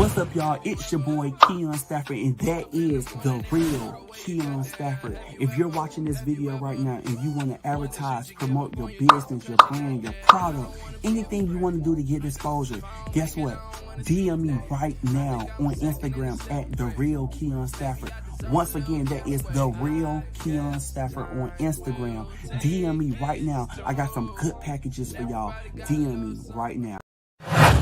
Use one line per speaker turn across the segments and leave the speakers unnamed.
What's up, y'all? It's your boy Keon Stafford, and that is the real Keon Stafford. If you're watching this video right now and you want to advertise, promote your business, your brand, your product, anything you want to do to get exposure, guess what? DM me right now on Instagram at the real Keon Stafford. Once again, that is the real Keon Stafford on Instagram. DM me right now. I got some good packages for y'all. DM me right now.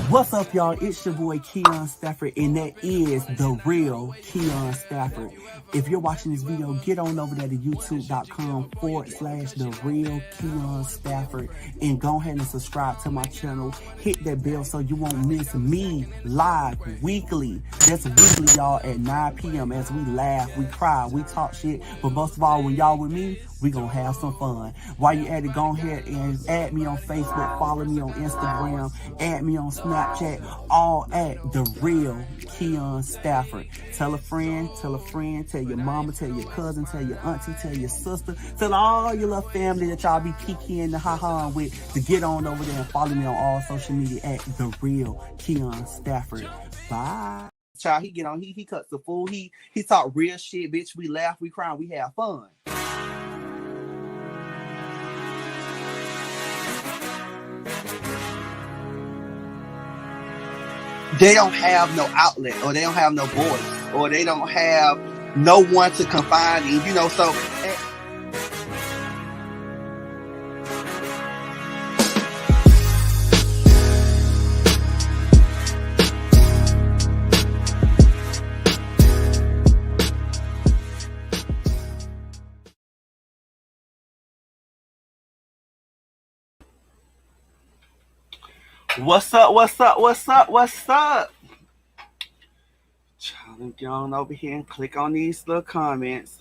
What's up, y'all? It's your boy Keon Stafford, and that is the real Keon Stafford. If you're watching this video, get on over there to youtube.com/the real Keon Stafford and go ahead and subscribe to my channel. Hit that bell so you won't miss me live weekly. That's weekly, y'all, at 9 p.m. as we laugh, we cry, we talk shit. But most of all, when y'all with me, we gonna have some fun. While you at it, go ahead and add me on Facebook, follow me on Instagram, add me on Snapchat, all at the real Keon Stafford. Tell a friend, tell your mama, tell your cousin, tell your auntie, tell your sister, tell all your little family that y'all be kicking and ha-ha with to get on over there and follow me on all social media at the real Keon Stafford. Bye. Child, he get on, he cuts the fool, he talk real shit, bitch. We laugh, we cry, we have fun. They don't have no outlet, or they don't have no voice, or they don't have no one to confide in, you know, so. What's up? Child, get on over here and click on these little comments.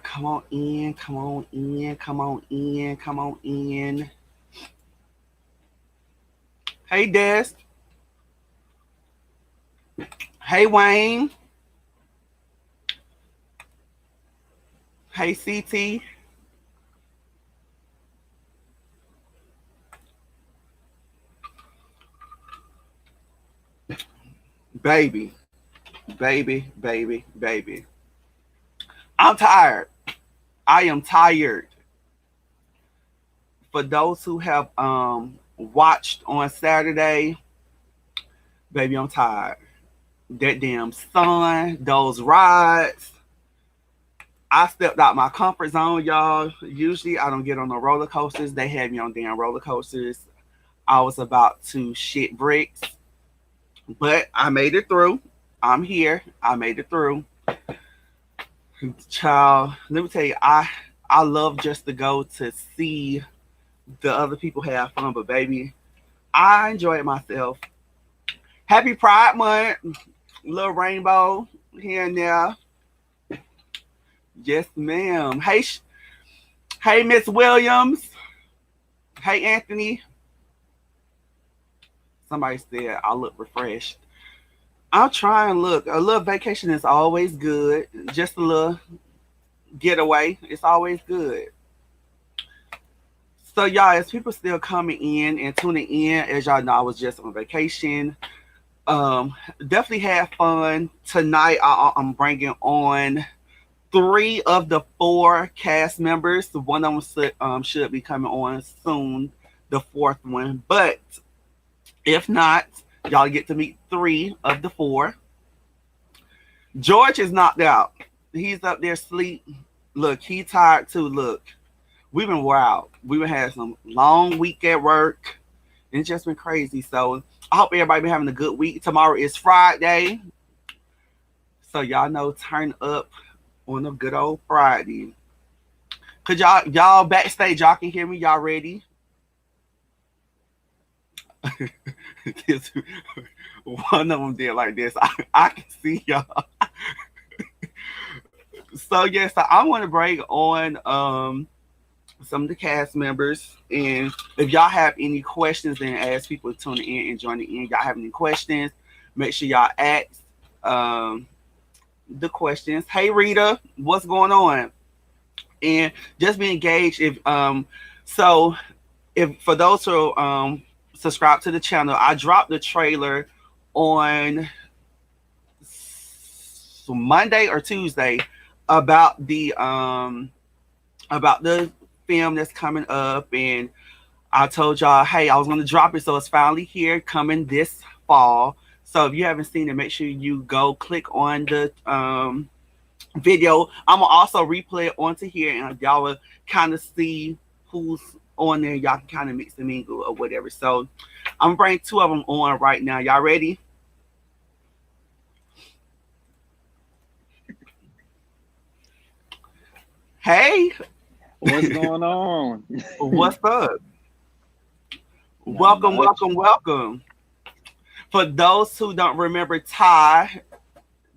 Come on in. Hey, Des. Hey, Wayne. Hey, CT. Baby. I'm tired. I am tired. For those who have watched on Saturday, baby, I'm tired. That damn sun, those rides. I stepped out my comfort zone, y'all. Usually I don't get on the roller coasters. They had me on damn roller coasters. I was about to shit bricks, but I made it through. I'm here. I made it through. Child, let me tell you, I love just to go to see the other people have fun, but baby, I enjoyed myself. Happy Pride Month. Little rainbow here and there. Yes, ma'am. Hey, Miss Williams. Hey, Anthony. Somebody said I look refreshed. I'll try and look. A little vacation is always good. Just a little getaway. It's always good. So, y'all, as people still coming in and tuning in, as y'all know, I was just on vacation. Definitely have fun. Tonight, I'm bringing on 3 of the 4 cast members. One of them should be coming on soon, the 4th one. But if not, y'all get to meet 3 of the 4. George is knocked out. He's up there asleep. Look, he tired too. Look, we've been wild. We've had some long week at work. It's just been crazy. So I hope everybody been having a good week. Tomorrow is Friday. So y'all know, turn up on a good old Friday. Could y'all backstage, y'all can hear me? Y'all ready? One of them did like this. I can see y'all. So yes, I want to bring on some of the cast members, and if y'all have any questions, and as people tuning in and joining in, y'all have any questions, make sure y'all ask the questions. Hey Rita, what's going on? And just be engaged. If if for those who subscribe to the channel, I dropped the trailer on Monday or Tuesday about the film that's coming up, and I told y'all, hey, I was going to drop it, so it's finally here, coming this fall. So if you haven't seen it, make sure you go click on the video. I'm gonna also replay it onto here, and y'all will kind of see who's on there. Y'all can kind of mix and mingle or whatever. So I'm gonna bring two of them on right now. Y'all ready? Hey,
What's going on?
what's up?
Not
Welcome,
much.
welcome, welcome. For those who don't remember Ty,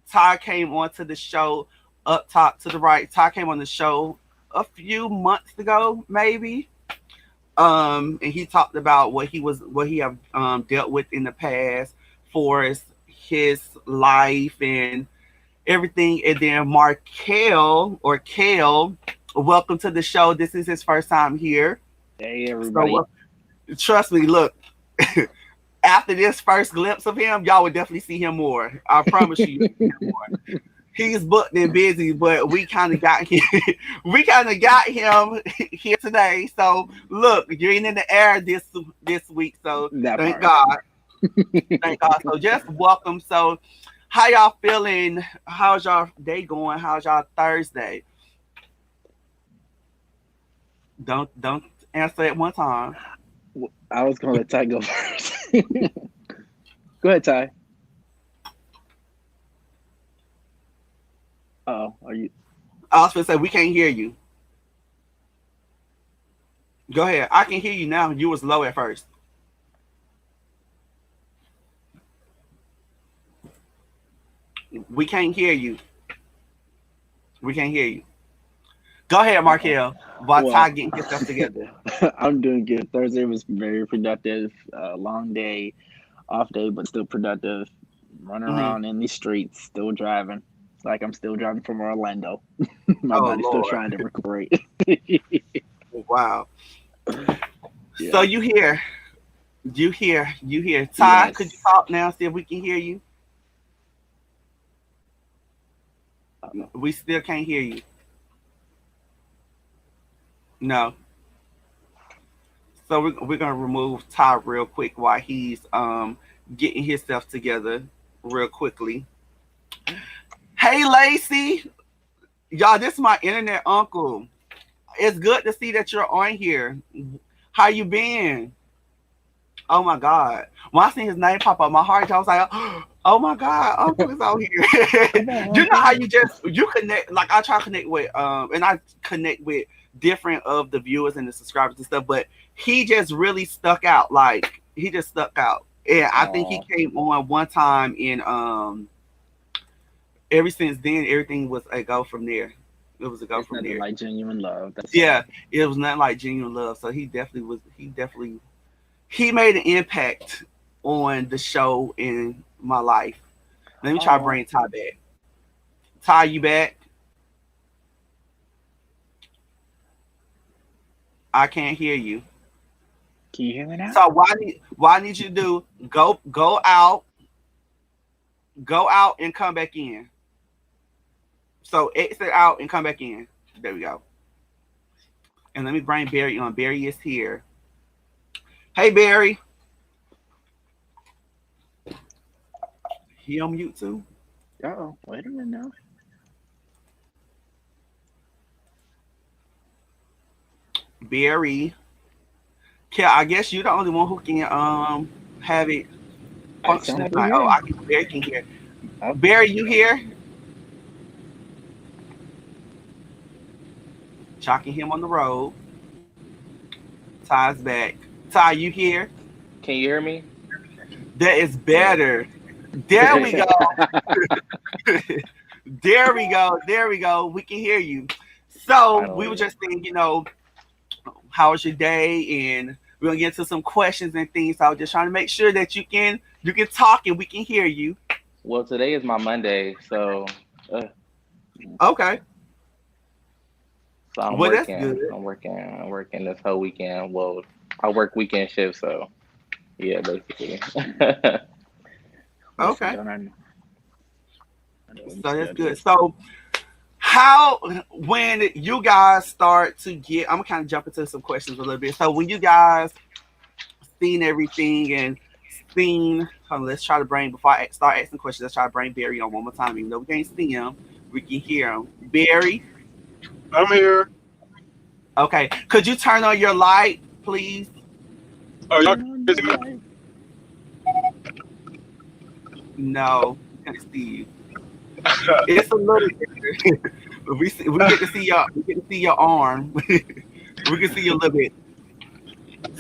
Ty came onto the show up top to the right. Ty came on the show a few months ago, maybe. And he talked about what he have dealt with in the past for his life and everything. And then Markel or Kale, welcome to the show. This is his first time here.
Hey,
So
everybody.
trust me, look, after this first glimpse of him, y'all would definitely see him more. I promise you, you'll see him more. He's booked and busy, but we kind of got him. We kind of got him here today. So look, you're in the air this week. So
That
thank
part.
God, thank God. So just welcome. So how y'all feeling? How's y'all day going? How's y'all Thursday? Don't answer at one time.
I was going to let Ty go first. Go ahead, Ty. Oh, are you?
I was gonna say we can't hear you. Go ahead. I can hear you now. You was low at first. We can't hear you. We can't hear you. Go ahead,
Uh-oh.
Markel. While Ty
Well,
getting his stuff together.
I'm doing good. Thursday was very productive. Long day, off day, but still productive. Running
Hmm.
around in the streets, still driving. It's like I'm still driving from Orlando. My
Oh
body's still
Lord.
trying to recuperate.
Wow. So
Yeah.
you hear. Ty, could you
Yes.
talk now? See if we can hear you.
Uh-oh.
We still can't hear you. No. So we're gonna remove Ty real quick while he's getting his stuff together real quickly. Hey Lacey, y'all, this is my internet uncle. It's good to see that you're on here. How you been? Oh my God. When I seen his name pop up, my heart, I was like, oh my God, Uncle is out here.
Come on,
You know
Uncle.
how you connect, like I try to connect with and I connect with different of the viewers and the subscribers and stuff, but he just really stuck out. Like he just stuck out. And I think he
Oh,
came on one time in ever since then everything was a go from there. It was a go
it's
from
nothing
there.
like genuine love. That's all.
Yeah, it was not like genuine love. So he made an impact on the show in my life. Let me try to
Oh,
bring Ty back. Ty, you back? I can't hear you.
can you hear me now?
So why I need you to do go out and come back in. So exit out and come back in. There we go. And let me bring Barry on. Barry is here. Hey Barry, he on mute too.
Oh, wait a minute now.
Barry, I guess you're the only one who can have it
I sound
functioning
like we
fine.
hear
Oh,
him.
Barry can hear.
Oh,
Barry, you here? Chalking him on the road. Ty's back. Ty, you here?
Can you hear me?
That is better. There we go. There we go. There we go. We can hear you. So we were
Finally.
just saying, how was your day? And we're gonna get into some questions and things. So I was just trying to make sure that you can talk and we can hear you.
Well, today is my Monday, uh,
Okay.
so I'm
Well, that's
working.
good.
I'm working. I'm working this whole weekend. Well, I work weekend shifts, so yeah, basically.
Yes, I
Okay,
don't know. I don't
so that's good.
schedule.
So how when you guys start to get, I'm gonna kind of jump into some questions a little bit. So when you guys seen everything and seen, hold on, let's try to bring before I start asking questions. Let's try to bring Barry on one more time. Even though we can't see him, we can hear him. Barry,
I'm here.
okay, could you turn on your light, please?
Oh, y'all
Turn on
can
the
see me?
light.
No, we can't see you. It's a little. We get to see your arm. We can see you a little bit.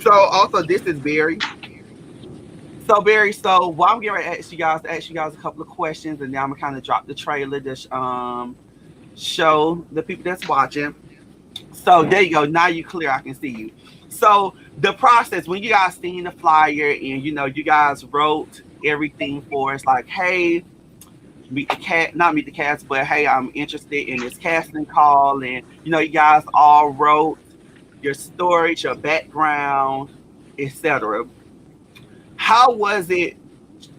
So also this is Barry. So Barry, so what I'm getting ready to ask you guys a couple of questions, and then I'm gonna kind of drop the trailer to show the people that's watching. So there you go. Now you clear. I can see you. So the process when you guys seen the flyer and you guys wrote everything for us, like, hey, meet the cat, not meet the cast, but hey, I'm interested in this casting call, and you guys all wrote your stories, your background, etc. How was it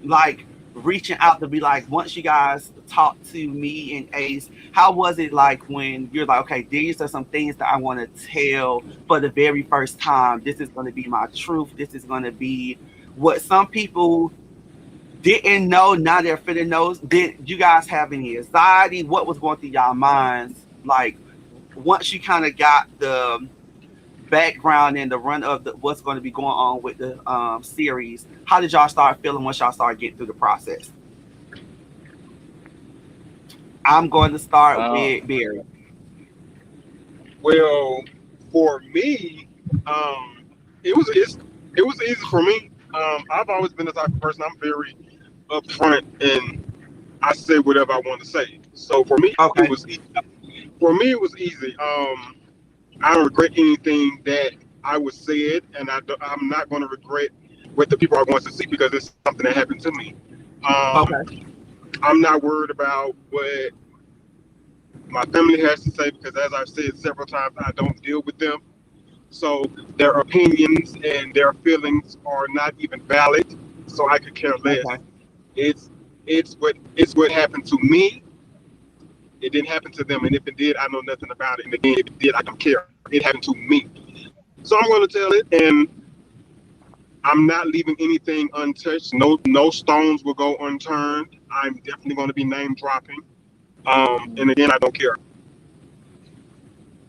like reaching out to be like once you guys talked to me and Ace? How was it like when you're like, okay, these are some things that I want to tell for the very first time? This is going to be my truth. This is going to be what some people didn't know. Now they're fitting those. Did you guys have any anxiety? What was going through y'all minds? Like once you kind of got the background and the run of what's going to be going on with the series, how did y'all start feeling once y'all started getting through the process? I'm going to start
um,
with Barry.
Well, for me, um, it was easy for me. I've always been the type of person. I'm very upfront and I say whatever I want to say. So for me, it
Okay.
was easy. For me, it was easy. I don't regret anything that I was said, and I'm not going to regret what the people are going to see because it's something that happened to me.
Okay.
I'm not worried about what my family has to say because, as I've said several times, I don't deal with them. So their opinions and their feelings are not even valid. So I could care less.
Okay.
It's it's what happened to me. It didn't happen to them, and if it did, I know nothing about it. And again, if it did, I don't care. It happened to me. So I'm going to tell it, and I'm not leaving anything untouched. No stones will go unturned. I'm definitely going to be name dropping. And again, I don't care.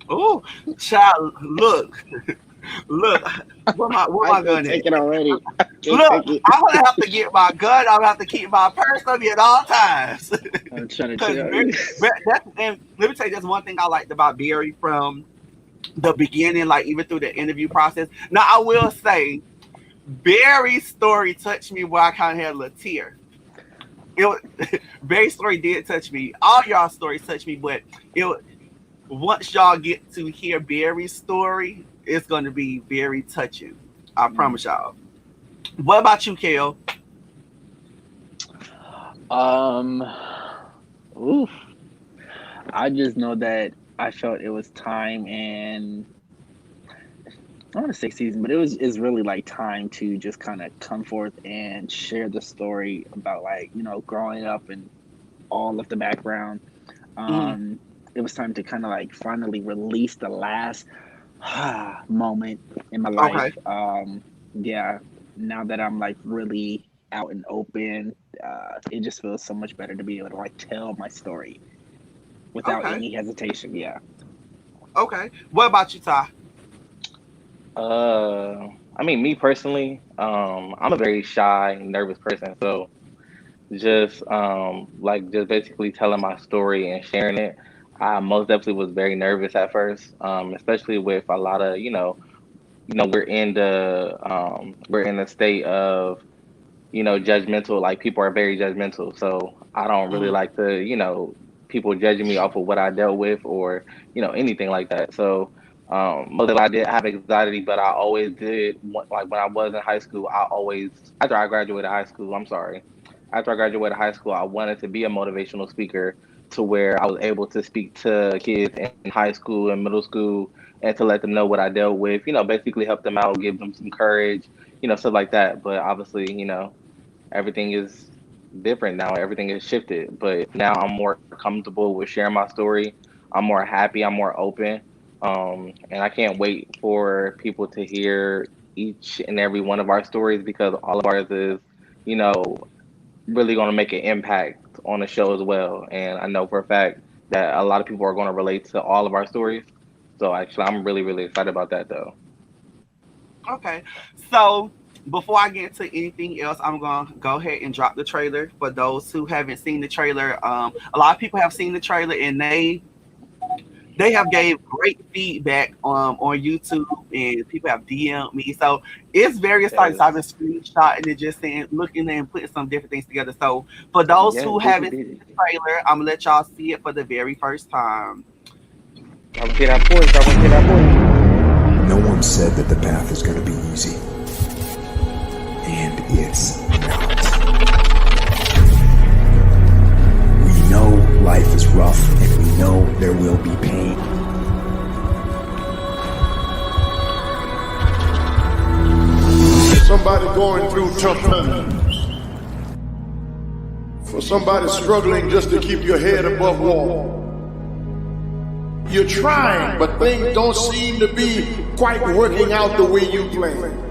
Oh, child, look. Where
I
my
can't
gun at?
take it already. I can't
Look,
take it.
I'm gonna have to get my gun. I'm gonna have to keep my purse on me at all times.
I'm trying to
Because
tell you.
that's and let me tell you, that's one thing I liked about Barry from the beginning, like even through the interview process. Now I will say, Barry's story touched me where I kind of had a little tear. It was, Barry's story did touch me. All y'all stories touched me, but once y'all get to hear Barry's story, it's going to be very touching. I
Mm.
promise y'all. What about you, Kale?
Um, oof. I just know that I felt it was time, and I don't want to say season, but it was is really like time to just kind of come forth and share the story about like growing up and all of the background.
Mm,
Um, it was time to kind of like finally release the last moment in my life.
okay,
Yeah, now that I'm like really out and open, it just feels so much better to be able to like tell my story without
okay,
any hesitation. Yeah.
okay. What about you, Ty?
I mean, me personally, I'm a very shy, nervous person. So just like just basically telling my story and sharing it, I most definitely was very nervous at first, especially with a lot of we're in the state of judgmental. Like people are very judgmental. So I don't really
Mm,
like to, people judging me off of what I dealt with or, anything like that. So most of it, I did have anxiety, but I always did like when I was in high school, I always after I graduated high school, I'm sorry. After I graduated high school, I wanted to be a motivational speaker to where I was able to speak to kids in high school and middle school and to let them know what I dealt with. Basically help them out, give them some courage, stuff like that. But obviously, everything is different now. Everything is shifted. But now I'm more comfortable with sharing my story. I'm more happy. I'm more open. And I can't wait for people to hear each and every one of our stories because all of ours is, you know, really going to make an impact on the show as well. And I know for a fact that a lot of people are going to relate to all of our stories. So actually, I'm really, really excited about that though.
Okay. So before I get into anything else, I'm gonna go ahead and drop the trailer for those who haven't seen the trailer. A lot of people have seen the trailer and they have gave great feedback on YouTube and people have DM'd me. So it's very exciting. So I've been
Yes.
screenshotting and just saying, looking and putting some different things together. So for those
Yeah,
who
did it,
haven't
did
seen
it.
the trailer, I'm gonna let y'all see it for the very first time.
Y'all want to hear that voice? Y'all want to hear that voice?
No one said that the path is going to be easy. And it's not. We know life is rough and we know there will be pain.
Somebody going through tough times. For somebody struggling just to keep your head above water. You're trying, but things don't seem to be quite working out the way you planned.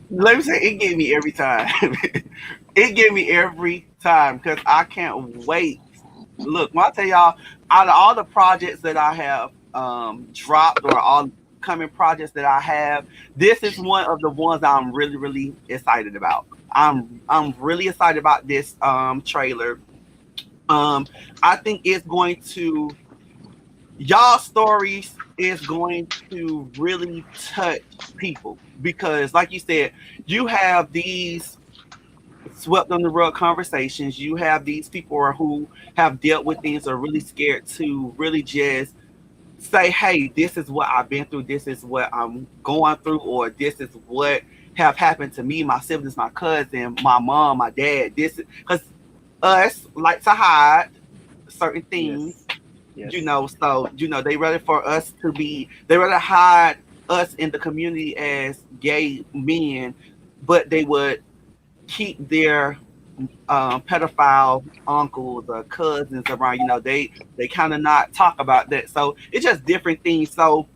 Let me say, it gave me every time. It gave me every time because I can't wait. Look, when I tell y'all, out of all the projects that I have dropped or all coming projects that I have, this is one of the ones I'm really, really excited about. I'm really excited about this trailer. I think it's going to y'all stories is going to really touch people because like you said, you have these swept under the rug conversations. You have these people who have dealt with things are really scared to really just say, hey, this is what I've been through, this is what I'm going through, or this is what have happened to me, my siblings, my cousin, my mom, my dad. This is because us like to hide certain things,
Yes. Yes.
so they rather for us to be they rather hide us in the community as gay men, but they would keep their pedophile uncles or cousins around. They kind of not talk about that. So it's just different things. So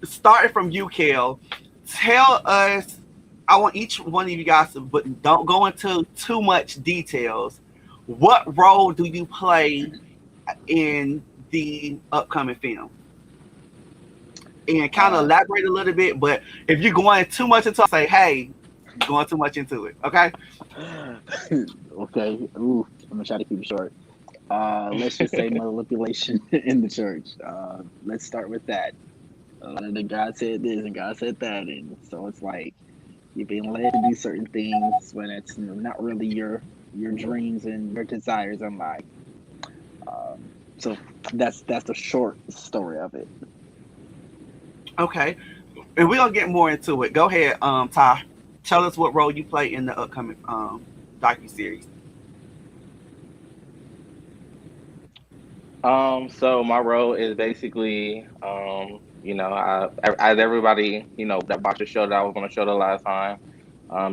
starting from you, Kel, tell us. I want each one of you guys to, but don't go into too much details. What role do you play in the upcoming film? And kind of
Uh,
elaborate a little bit. But if you're going too much into, it, say, hey, you're going too much into it. Okay.
okay. Ooh, I'm gonna try to keep it short. Let's just say manipulation in the church. Let's start with that. Then God said this and God said that, and so it's like you're being led to do certain things when it's not really your dreams and your desires in life. So that's the short story of it.
Okay. And we're gonna get more into it. Go ahead, Ty. Tell us what role you play in the upcoming docu series.
So my role is basically, as everybody, that watched the show that I was on the show the last time,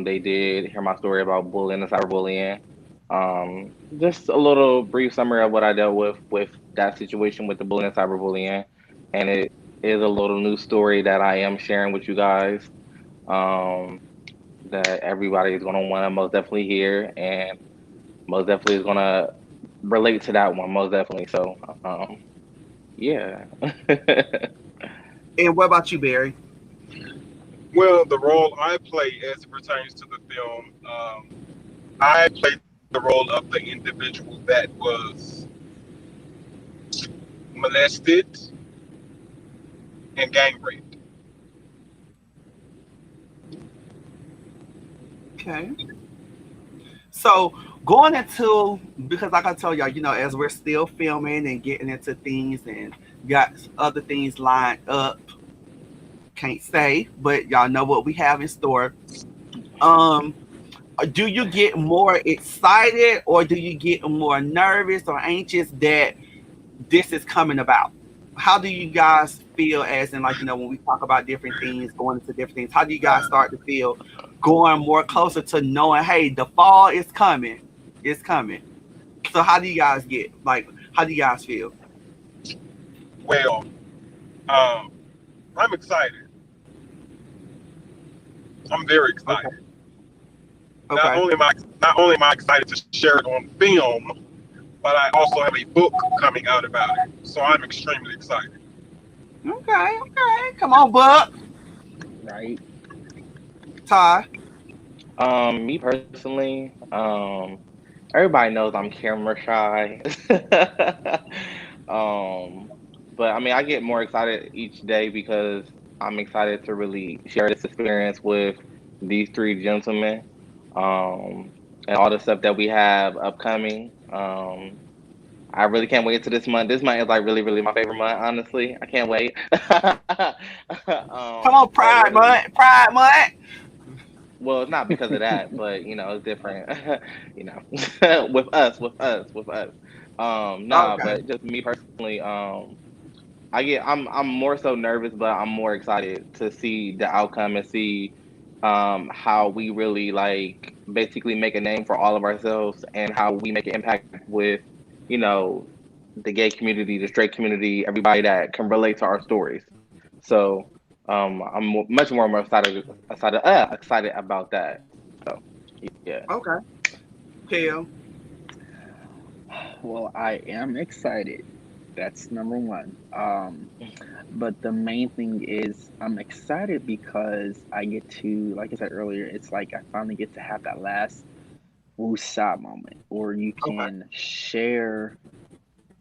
they did hear my story about bullying and cyberbullying. Just a little brief summary of what I dealt with that situation with the bullying and cyberbullying, and it is a little new story that I am sharing with you guys. Um, that everybody is gonna want to most definitely hear, and most definitely is gonna relate to that one most definitely. So, yeah.
And what about you, Barry?
Well, the role I play as it pertains to the film, I played the role of the individual that was molested and gang raped.
Okay. So going into, because like I told y'all, as we're still filming and getting into things and got other things lined up, can't say, but y'all know what we have in store. Um, do you get more excited or do you get more nervous or anxious that this is coming about? How do you guys feel as in, like, when we talk about different things, going into different things, how do you guys start to feel going more closer to knowing, hey, the fall is coming? It's coming. So how do you guys get, like, how do you guys feel?
Well, um, I'm excited. I'm very
Okay.
excited. Not
Okay.
only am I not only am I excited to share it on film, but I also have a book coming out about it. So I'm extremely excited.
Okay. Okay. Come on, Buck.
Right?
Ty.
Me personally, everybody knows I'm camera shy. um, but I mean, I get more excited each day because I'm excited to really share this experience with these three gentlemen, um, and all the stuff that we have upcoming. I really can't wait to this month. This month is like really, really my favorite month, honestly. I can't wait.
Come on,
But
Pride
literally,
Month. Pride Month.
well, it's not because of that, but it's different. you with us. Nah,
Okay.
but just me personally, I'm more so nervous, but I'm more excited to see the outcome and see how we really like basically make a name for all of ourselves and how we make an impact with, you know, the gay community, the straight community, everybody that can relate to our stories. So I'm much more excited about that. So yeah.
Okay. Hell.
Well, I am excited. That's number one. But the main thing is I'm excited because I get to, like I said earlier, it's like I finally get to have that last woosah moment, or you
Okay.
can share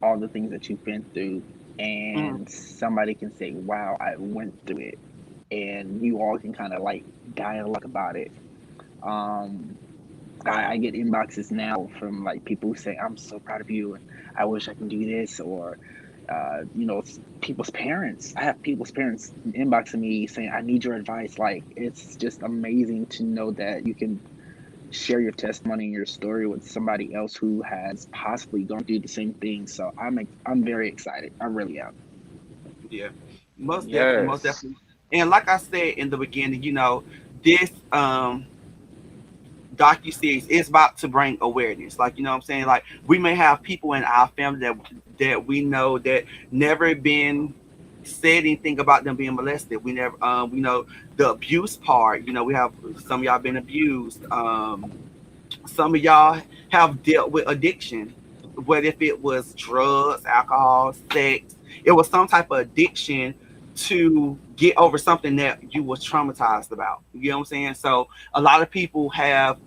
all the things that you've been through,
Mm.
and somebody can say, "Wow, I went through it," and you all can kind of like dialogue about it. Um, I get inboxes now from like people who say, "I'm so proud of you," and I wish I can do this, or people's parents. I have people's parents inboxing me saying, "I need your advice." Like it's just amazing to know that you can share your testimony and your story with somebody else who has possibly gone through the same thing. So I'm very excited. I really am.
Yeah. Most definitely. Most
Yes.
definitely. And like I said in the beginning, this docu-series is about to bring awareness. Like, what I'm saying? Like, we may have people in our family that we know that never been said anything about them being molested. We never we know the abuse part. We have some of y'all been abused. Some of y'all have dealt with addiction. What if it was drugs, alcohol, sex? It was some type of addiction to get over something that you was traumatized about. You know what I'm saying? So a lot of people have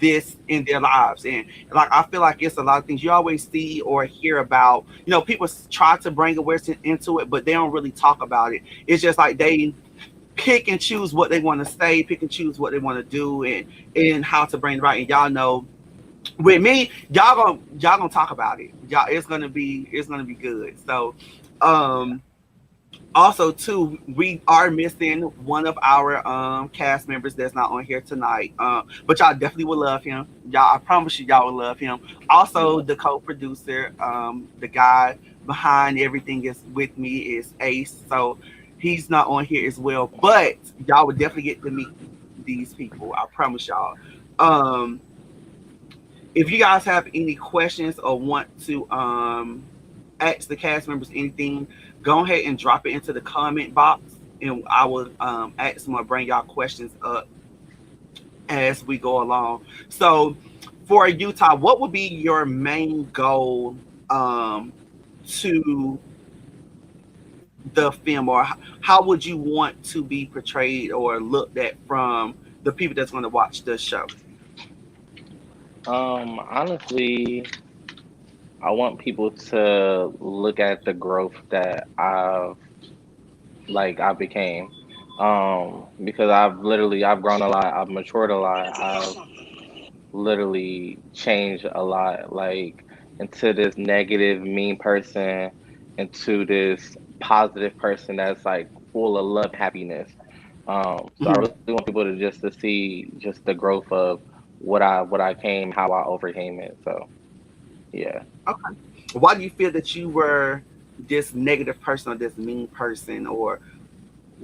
this in their lives, and like I feel like it's a lot of things you always see or hear about. People try to bring awareness into it, but they don't really talk about it. It's just like they pick and choose what they want to say, pick and choose what they want to do, and how to bring it right. And y'all know, with me, y'all gonna talk about it. Y'all, it's gonna be good. So, um, also too, we are missing one of our cast members that's not on here tonight, but y'all definitely will love him. Y'all, I promise you, y'all will love him. Also,
Yeah.
the co-producer, the guy behind everything is with me, is Ace, so he's not on here as well, but y'all would definitely get to meet these people, I promise y'all. um if you guys have any questions or want to ask the cast members anything, go ahead and drop it into the comment box, and I will ask them to bring y'all questions up as we go along. So, for Utah, what would be your main goal to the film, or how would you want to be portrayed or looked at from the people that's going to watch the show?
Honestly, I want people to look at the growth that I became. Because I've grown a lot, I've matured a lot, I've literally changed a lot, like into this negative, mean person, into this positive person that's like full of love, happiness. So I
Mhm.
really want people to see just the growth of what I came, how I overcame it. So yeah.
Okay. Why do you feel that you were this negative person or this mean person, or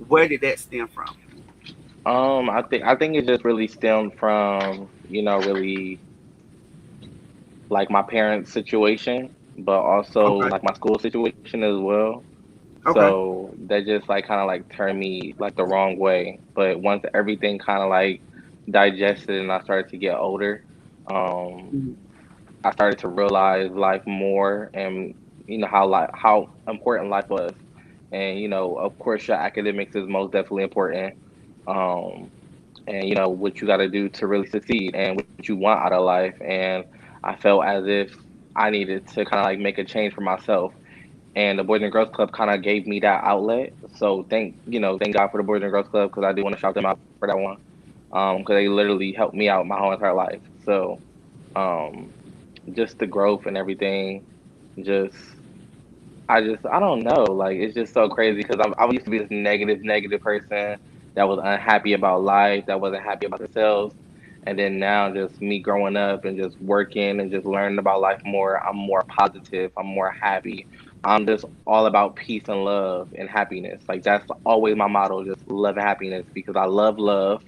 where did that stem from?
I think it just really stemmed from, really like my parents' situation, but also
Okay.
like my school situation as well.
Okay.
So that just like kind of like turned me like the wrong way. But once everything kind of like digested and I started to get older, um,
Mhm.
I started to realize life more, and how important life was. And of course, your academics is most definitely important. Um, and what you got to do to really succeed and what you want out of life. And I felt as if I needed to kind of like make a change for myself, and the Boys and Girls Club kind of gave me that outlet. So thank God for the Boys and Girls Club, because I do want to shout them out for that one. Because they literally helped me out my whole entire life. So um, just the growth and everything, just I don't know, like it's just so crazy because I used to be this negative person that was unhappy about life, that wasn't happy about themselves, and then now just me growing up and just working and just learning about life more, I'm more positive, I'm more happy. I'm just all about peace and love and happiness. Like that's always my motto, just love and happiness, because I love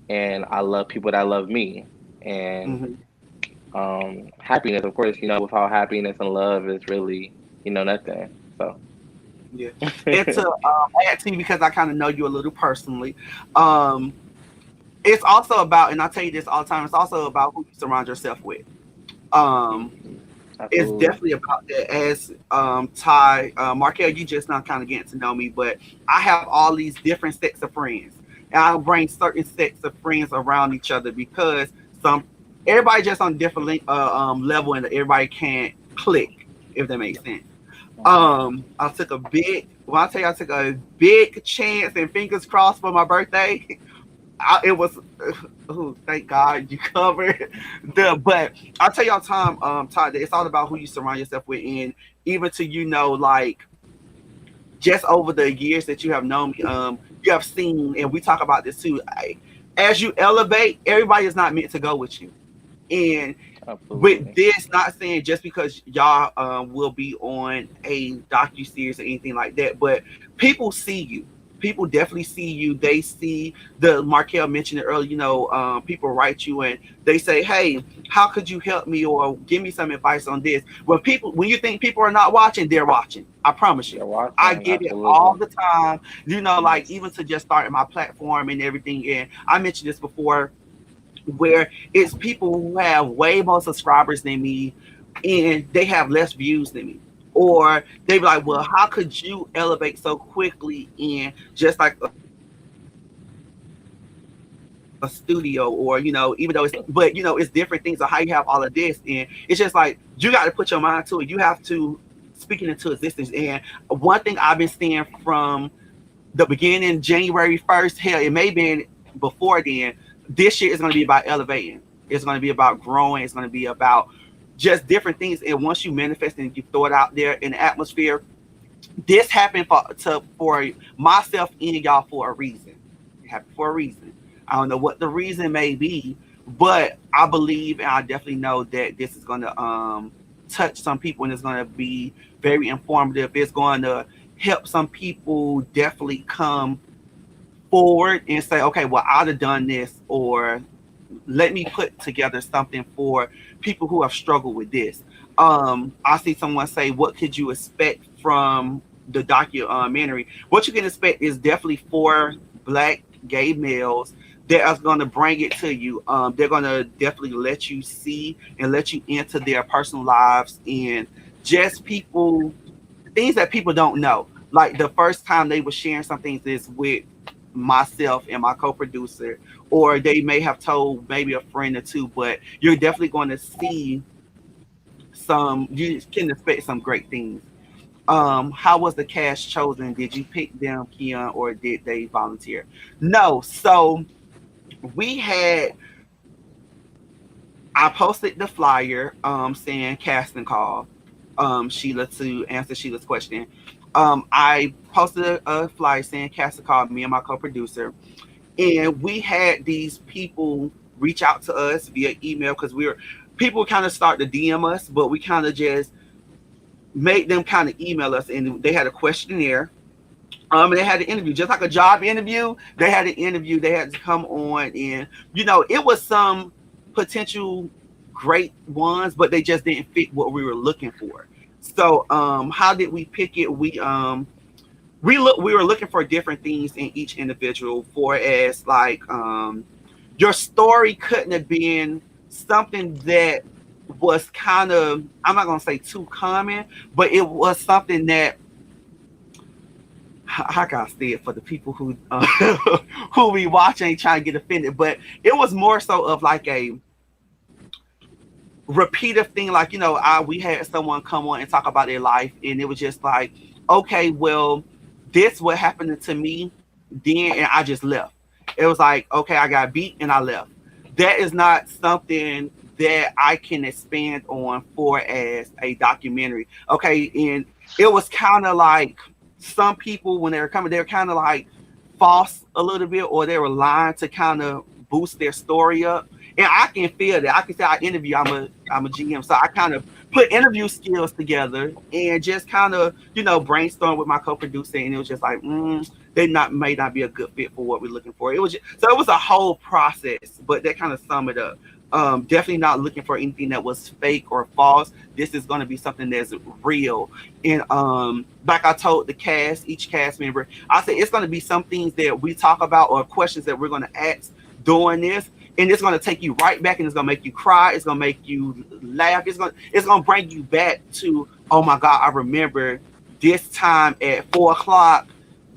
and I love people that love me. And
Mhm.
happiness, of course, without happiness and love is really, nothing. So
Yeah. And to add to you, because I kind of know you a little personally, um, it's also about, and I tell you this all the time, it's also about who you surround yourself with. Um, it's
absolutely.
definitely about that. As Ty, Markel, you just now kind of getting to know me, but I have all these different sets of friends, and I'll bring certain sets of friends around each other because some everybody just on different level, and everybody can't click, if that makes sense.
Mhm.
I took a big, when I tell you I took a big chance and fingers crossed for my birthday. It was, oh, thank God you covered but I'll tell y'all time, Todd, that it's all about who you surround yourself with, and even to like just over the years that you have known me, you have seen, and we talk about this too. As you elevate, everybody is not meant to go with you, and with
Absolutely.
this, not saying just because y'all will be on a docu series or anything like that, but people see you. People definitely see you. They see the Markel mentioned it earlier. People write you and they say, "Hey, how could you help me or give me some advice on this?" When you think people are not watching, they're watching. I promise you.
They're
I
watching.
get it all
Absolutely.
the time. Like
Yes.
even to just starting my platform and everything. And I mentioned this before, where it's people who have way more subscribers than me and they have less views than me. Or they be like, well, how could you elevate so quickly in just like a studio? Or, even though it's different things of how you have all of this. And it's just like, you got to put your mind to it. You have to speak it into existence. And one thing I've been seeing from the beginning, January 1st, hell, it may have been before then. This year is going to be about elevating. It's going to be about growing. It's going to be about just different things. And once you manifest and you throw it out there in the atmosphere, this happened for myself and y'all for a reason. It happened for a reason. I don't know what the reason may be, but I believe and I definitely know that this is going to touch some people, and it's going to be very informative. It's going to help some people definitely come forward and say, okay, well, I'd have done this, or let me put together something for people who have struggled with this. I see someone say, what could you expect from the documentary, what you can expect is definitely four black gay males that are going to bring it to you. They're going to definitely let you see and let you into their personal lives and just people things that people don't know. Like the first time they were sharing some things is with myself and my co-producer, or they may have told maybe a friend or two, but you're definitely going to see some, you can expect some great things. How was the cast chosen? Did you pick them, Keon, or did they volunteer? No. So we had, I posted the flyer saying casting call, Sheila, to answer Sheila's question. I posted a flyer saying casting call, me and my co-producer, and we had these people reach out to us via email because we were people kind of start to DM us, but we kind of just made them kind of email us, and they had a questionnaire. And they had an interview, just like a job interview. They had an interview. They had to come on, and it was some potential great ones, but they just didn't fit what we were looking for. So, how did we pick it? We were looking for different things in each individual. For as like, your story couldn't have been something that was kind of, I'm not gonna say too common, but it was something that, how can I say it for the people who who we watch ain't trying to get offended, but it was more so of like a repeated thing. Like, we had someone come on and talk about their life, and it was just like, okay, well, this what happened to me then, and I just left. It was like, okay, I got beat and I left. That is not something that I can expand on for as a documentary. Okay, and it was kind of like some people when they were coming, they were kind of like false a little bit, or they were lying to kind of boost their story up. And I can feel that. I can say I interview. I'm a GM, so I kind of put interview skills together and just kind of brainstorm with my co-producer, and it was just like, they may not be a good fit for what we're looking for. It was so it was a whole process, but that kind of sum it up. Definitely not looking for anything that was fake or false. This is going to be something that's real. And like I told each cast member, I said it's going to be some things that we talk about or questions that we're going to ask doing this, and it's going to take you right back, and it's going to make you cry. It's going to make you laugh. It's going to bring you back to, oh my God, I remember this time at 4 o'clock,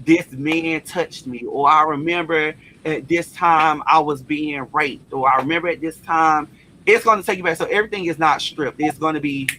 this man touched me, or I remember at this time I was being raped, or I remember at this time. It's going to take you back. So everything is not stripped. It's going to be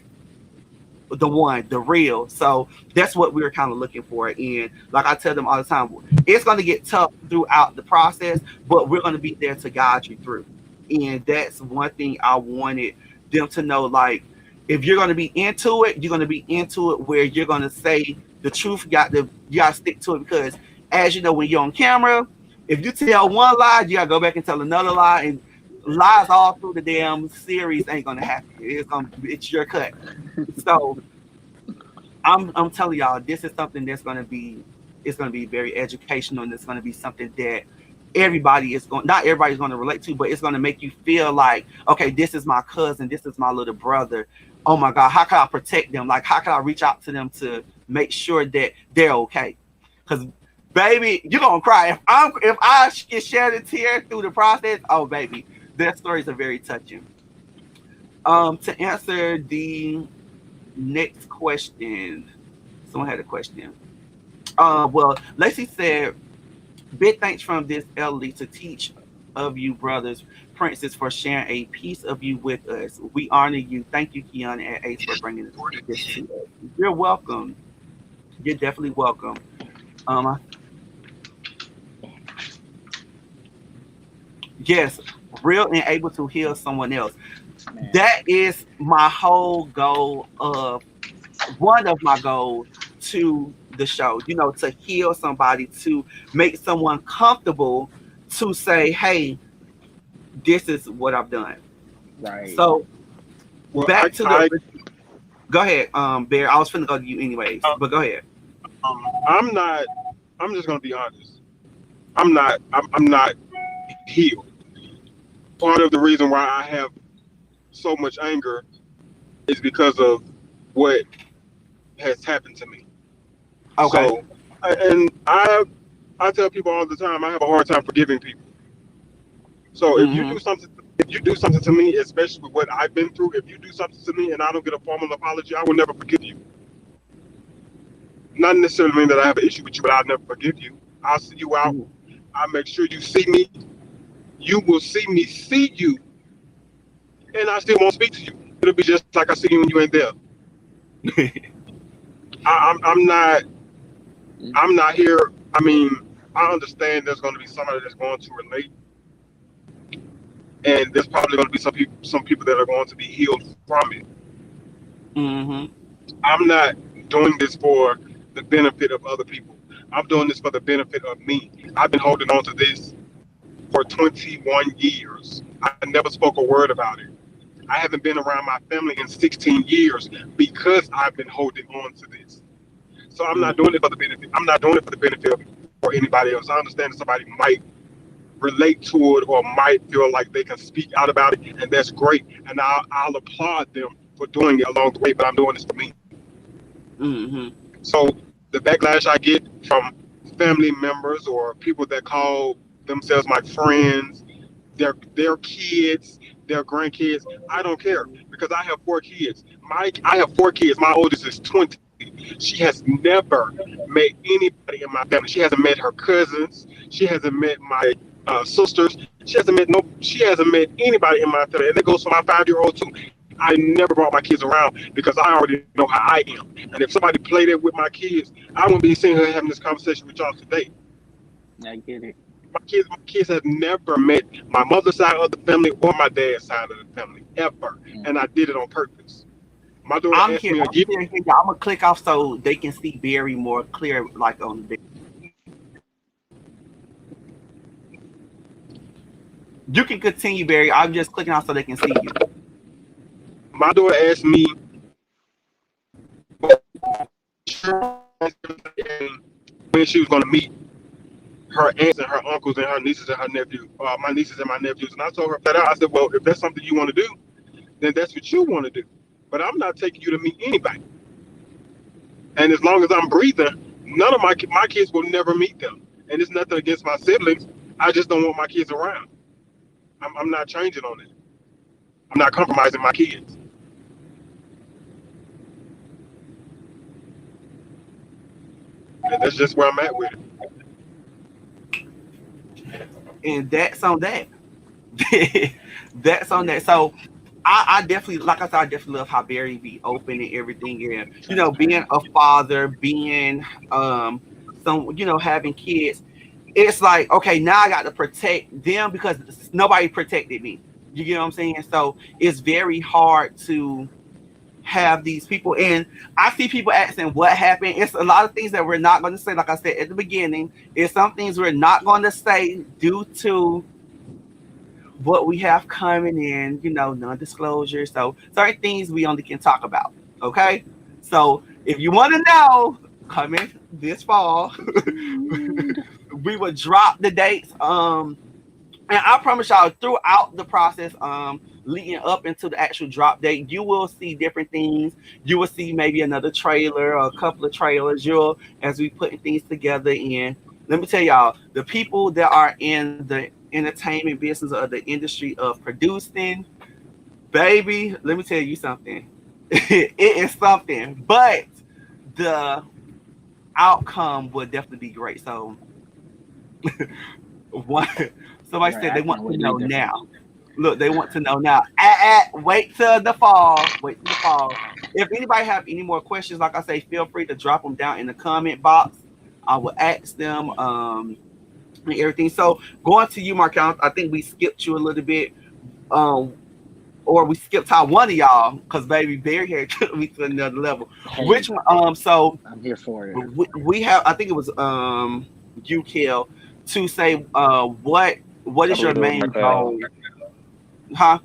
the real. So that's what we were kind of looking for. And like I tell them all the time, it's going to get tough throughout the process, but we're going to be there to guide you through. And that's one thing I wanted them to know. Like, if you're going to be into it, you're going to be into it where you're going to say the truth. You got to stick to it, because as you know, when you're on camera, if you tell one lie, you got to go back and tell another lie, and lies all through the damn series ain't going to happen. It's your cut. So I'm telling y'all, this is something that's going to be, it's going to be very educational, and it's going to be something that not everybody's going to relate to, but it's going to make you feel like, okay, this is my cousin, this is my little brother. Oh my God, how can I protect them? Like, how can I reach out to them to make sure that they're okay? Because baby, you're gonna cry if I get shed a tear through the process. Oh baby, their stories are very touching. To answer the next question, someone had a question. Well, Lacey said, big thanks from this elderly to teach of you brothers, Princess, for sharing a piece of you with us. We honor you. Thank you, Keon and Ace, for bringing this to us. You're welcome. You're definitely welcome. Yes, real and able to heal someone else.
Man.
That is my whole goal of one of my goals to the show, to heal somebody, to make someone comfortable to say, hey, this is what I've done.
Right.
So
Well,
back to the go ahead, Bear. I was finna go to you anyways, but go ahead.
I'm just gonna be honest. I'm not healed. Part of the reason why I have so much anger is because of what has happened to me.
Okay.
So, and I tell people all the time, I have a hard time forgiving people. So
Mm-hmm.
if you do something to me, especially with what I've been through, if you do something to me and I don't get a formal apology, I will never forgive you. Not necessarily mean that I have an issue with you, but I'll never forgive you. I'll see you out. I'll make sure you see me. You will see me see you, and I still won't speak to you. It'll be just like I see you when you ain't there. I'm not. I'm not here. I mean, I understand there's going to be somebody that's going to relate, and there's probably going to be some people that are going to be healed from it.
Mm-hmm.
I'm not doing this for the benefit of other people. I'm doing this for the benefit of me. I've been holding on to this for 21 years. I never spoke a word about it. I haven't been around my family in 16 years because I've been holding on to this. So I'm not doing it for the benefit. I'm not doing it for the benefit for anybody else. I understand that somebody might relate to it or might feel like they can speak out about it, and that's great. And I'll applaud them for doing it along the way. But I'm doing this for me.
Mm-hmm.
So the backlash I get from family members or people that call themselves my friends, their kids, their grandkids, I don't care because I have 4 kids. I have 4 kids. My oldest is 20. She has never met anybody in my family. She hasn't met her cousins. She hasn't met my sisters. She hasn't met anybody in my family. And that goes for my 5-year-old too. I never brought my kids around because I already know how I am. And if somebody played it with my kids, I wouldn't be sitting here having this conversation with y'all today.
I get it.
My kids have never met my mother's side of the family or my dad's side of the family ever,
Mm.
and I did it on purpose. My daughter
I'm
asked
here.
me
I'm
again.
here. I'm gonna click off so they can see Barry more clear, like on the. You can continue, Barry. I'm just clicking off so they can see you.
My daughter asked me when she was going to meet her aunts and her uncles and her nieces and her nephews, my nieces and my nephews, and I told her flat out. I said, "Well, if that's something you want to do, then that's what you want to do. But I'm not taking you to meet anybody. And as long as I'm breathing, none of my kids will never meet them. And it's nothing against my siblings. I just don't want my kids around. I'm not changing on it. I'm not compromising my kids. And that's just where I'm at with it.
And that's on that. That's on that. So I definitely, like I said, I definitely love how Barry be open and everything, and being a
Transparent.
father, being some, having kids. It's like, okay, now I got to protect them because nobody protected me. You get what I'm saying? So it's very hard to have these people. And I see people asking what happened. It's a lot of things that we're not going to say. Like I said at the beginning, it's some things we're not going to say due to what we have coming in, non-disclosure. So certain things we only can talk about. Okay. So if you want to know, coming this fall, we will drop the dates. And I promise y'all, throughout the process, leading up into the actual drop date, you will see different things. You will see maybe another trailer or a couple of trailers. As we putting things together. And let me tell y'all, the people that are in the entertainment business or the industry of producing, baby, let me tell you something. It is something, but the outcome will definitely be great. So, one, somebody
Right,
said
I
they want
can't
to
wait
know
either.
now. Look, they want to know now. Wait till the fall. Wait till the fall. If anybody have any more questions, like I say, feel free to drop them down in the comment box. I will ask them and everything. So going to you, Mark, I think we skipped you a little bit. Um, or we skipped out one of y'all because baby Bear here took me to another level. Which
Hey,
one? So
I'm here for it.
we have, I think it was you kill to say what
I
is your
believe it was
main
Markel.
goal, huh?